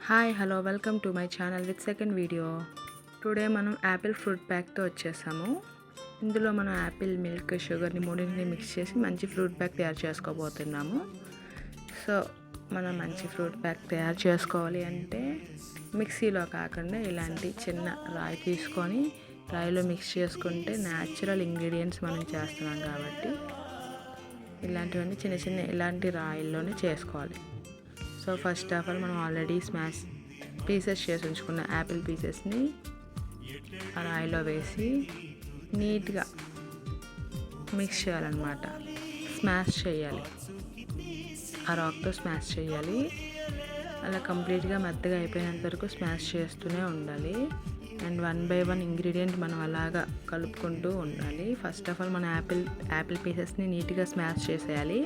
Hi hello welcome to my channel with second video. Today మనం Apple fruit ప్యాక్తో వచ్చేసాము. ఇందులో మనం యాపిల్, మిల్క్, షుగర్ని మూడింటిని మిక్స్ చేసి మంచి ఫ్రూట్ ప్యాక్ తయారు చేసుకోబోతున్నాము. సో మనం మంచి ఫ్రూట్ ప్యాక్ తయారు చేసుకోవాలి అంటే మిక్సీలో కాకుండా ఇలాంటి చిన్న రాయి తీసుకొని రాయిలో మిక్స్ చేసుకుంటే న్యాచురల్ ఇంగ్రీడియంట్స్ మనం చేస్తున్నాం కాబట్టి ఇలాంటివన్నీ చిన్న చిన్న ఇలాంటి రాయిల్లోనే చేసుకోవాలి. సో ఫస్ట్ ఆఫ్ ఆల్ మనం ఆల్రెడీ స్మాష్ పీసెస్ చేసి ఉంచుకున్న యాపిల్ పీసెస్ని ఆ రాయిలో వేసి నీట్గా మిక్స్ చేయాలన్నమాట. స్మాష్ చేయాలి, ఆ రాక్తో స్మాష్ చేయాలి. అలా కంప్లీట్గా మెత్తగా అయిపోయినంత వరకు స్మాష్ చేస్తూనే ఉండాలి. అండ్ 1 by 1 ఇంగ్రీడియంట్ మనం అలాగా కలుపుకుంటూ ఉండాలి. ఫస్ట్ ఆఫ్ ఆల్ మన యాపిల్ పీసెస్ని నీట్గా స్మాష్ చేసేయాలి.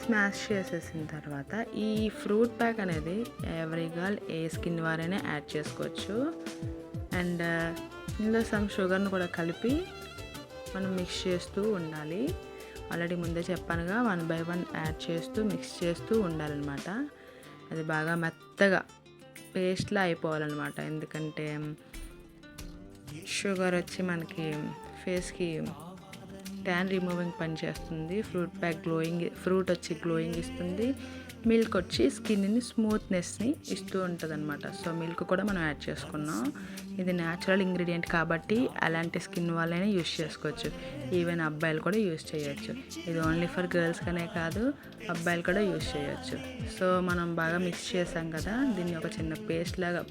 స్మాష్ చేసేసిన తర్వాత ఈ ఫ్రూట్ ప్యాక్ అనేది ఎవరీ గర్ల్ ఏ స్కిన్ వారైనా యాడ్ చేసుకోవచ్చు. అండ్ ఇందులో సమ్ షుగర్ను కూడా కలిపి మనం మిక్స్ చేస్తూ ఉండాలి. ఆల్రెడీ ముందే చెప్పానుగా 1 by 1 యాడ్ చేస్తూ మిక్స్ చేస్తూ ఉండాలన్నమాట. అది బాగా మెత్తగా పేస్ట్లా అయిపోవాలన్నమాట. ఎందుకంటే షుగర్ వచ్చి మనకి ఫేస్కి ట్యాన్ రిమూవింగ్ పని చేస్తుంది. ఫ్రూట్ వచ్చి గ్లోయింగ్ ఇస్తుంది. మిల్క్ వచ్చి స్కిన్ని స్మూత్నెస్ని ఇస్తూ ఉంటుంది అనమాట. సో మిల్క్ కూడా మనం యాడ్ చేసుకున్నాం. ఇది న్యాచురల్ ఇంగ్రీడియంట్ కాబట్టి అలాంటి స్కిన్ వాళ్ళైనా యూస్ చేసుకోవచ్చు. ఈవెన్ అబ్బాయిలు కూడా యూస్ చేయొచ్చు. ఇది ఓన్లీ ఫర్ గర్ల్స్కనే కాదు, అబ్బాయిలు కూడా యూస్ చేయొచ్చు. సో మనం బాగా మిక్స్ చేసాం కదా, దీన్ని ఒక చిన్న పేస్ట్ లాగా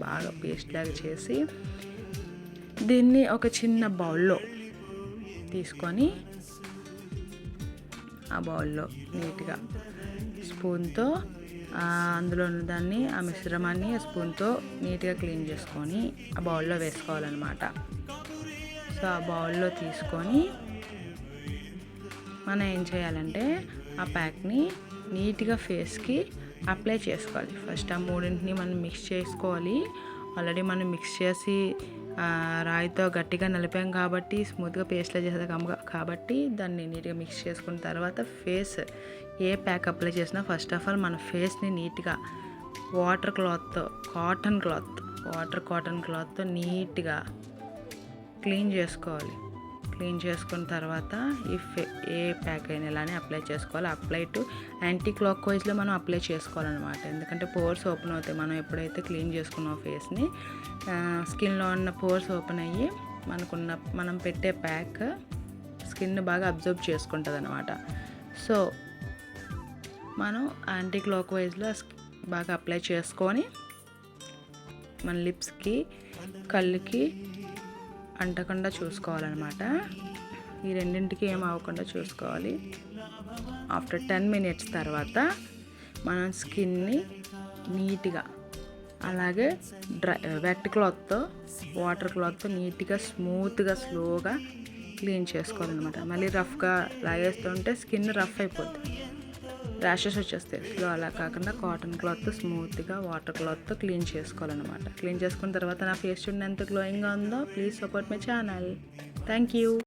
చేసి దీన్ని ఒక చిన్న బౌల్లో తీసుకొని ఆ బౌల్లో నీట్గా స్పూన్తో అందులో ఉన్నదాన్ని ఆ మిశ్రమాన్ని స్పూన్తో నీట్గా క్లీన్ చేసుకొని ఆ బౌల్లో వేసుకోవాలన్నమాట. సో ఆ బౌల్లో తీసుకొని మనం ఏం చేయాలంటే ఆ ప్యాక్ని నీట్గా ఫేస్కి అప్లై చేసుకోవాలి. ఫస్ట్ ఆ మూడింటిని మనం మిక్స్ చేసుకోవాలి. ఆల్రెడీ మనం మిక్స్ చేసి రాయితో గట్టిగా నలిపాం కాబట్టి స్మూత్గా పేస్ట్లా చేసాం కాబట్టి దాన్ని నీట్గా మిక్స్ చేసుకున్న తర్వాత ఫేస్ ఏ ప్యాక్ అప్లై చేసినా ఫస్ట్ ఆఫ్ ఆల్ మన ఫేస్ని నీట్గా కాటన్ క్లాత్తో నీట్గా క్లీన్ చేసుకోవాలి. క్లీన్ చేసుకున్న తర్వాత ఏ ప్యాక్ అయినా ఇలానే అప్లై చేసుకోవాలి. అప్లై టు యాంటీ క్లాక్ వైజ్లో మనం అప్లై చేసుకోవాలన్నమాట. ఎందుకంటే పోర్స్ ఓపెన్ అవుతాయి. మనం ఎప్పుడైతే క్లీన్ చేసుకున్నాం ఫేస్ని, స్కిన్లో ఉన్న పోర్స్ ఓపెన్ అయ్యి మనం పెట్టే ప్యాక్ స్కిన్ బాగా అబ్జర్వ్ చేసుకుంటుంది అనమాట. సో మనం యాంటీ క్లాక్ వైజ్లో బాగా అప్లై చేసుకొని మన లిప్స్కి, కళ్ళుకి అంటకుండా చూసుకోవాలన్నమాట. ఈ రెండింటికి ఏం అవ్వకుండా చూసుకోవాలి. ఆఫ్టర్ 10 minutes తర్వాత మనం స్కిన్ని నీట్గా అలాగే వెట్ క్లాత్తో, వాటర్ క్లాత్తో నీట్గా స్మూత్గా స్లోగా క్లీన్ చేసుకోవాలన్నమాట. మళ్ళీ రఫ్గా లాగేస్తుంటే స్కిన్ రఫ్ అయిపోతుంది, ర్యాషెస్ వచ్చేస్తాయి. సో అలా కాకుండా కాటన్ క్లాత్తో స్మూత్గా వాటర్ క్లాత్తో క్లీన్ చేసుకోవాలన్నమాట. క్లీన్ చేసుకున్న తర్వాత నా ఫేస్ చూడండి ఎంత గ్లోయింగ్గా ఉందో. Please support my channel. Thank you.